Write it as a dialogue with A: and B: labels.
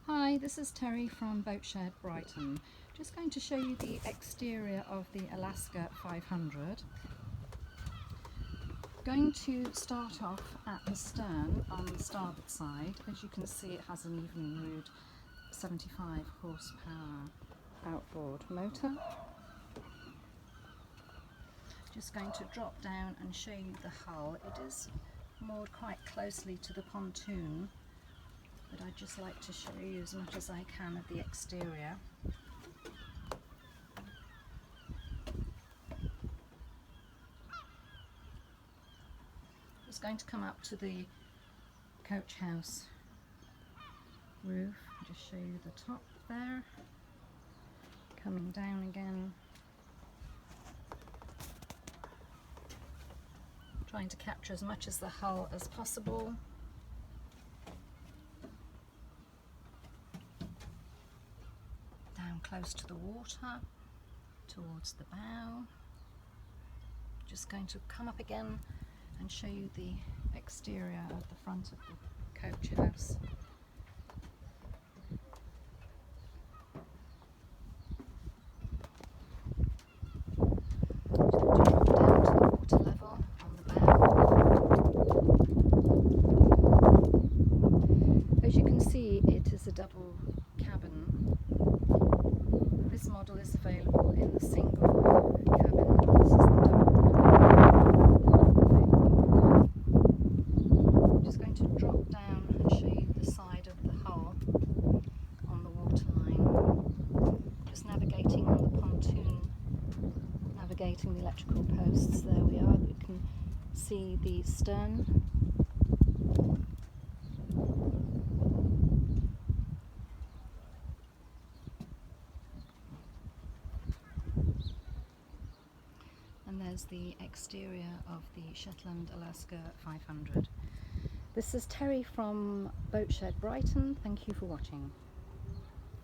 A: Hi, this is Terry from Boatshed, Brighton. Just going to show you the exterior of the Alaska 500. Going to start off at the stern on the starboard side. As you can see, it has an evenly rowed 75 horsepower outboard motor. Just going to drop down and show you the hull. It is moored quite closely to the pontoon, but I'd just like to show you as much as I can of the exterior. Just going to come up to the coach house roof, just show you the top there, coming down again, trying to capture as much as the hull as possible. Down close to the water, towards the bow. Just going to come up again and show you the exterior of the front of the coach house. Just going to drop down to the water level on the bow. As you can see, it is a double cabin. This model is available in the single cabin. This is the double. I'm just going to drop down and show you the side of the hull on the waterline. Just navigating on the pontoon, navigating the electrical posts. There we are. You can see the stern. And there's the exterior of the Shetland Alaska 500. This is Terry from Boatshed, Brighton. Thank you for watching.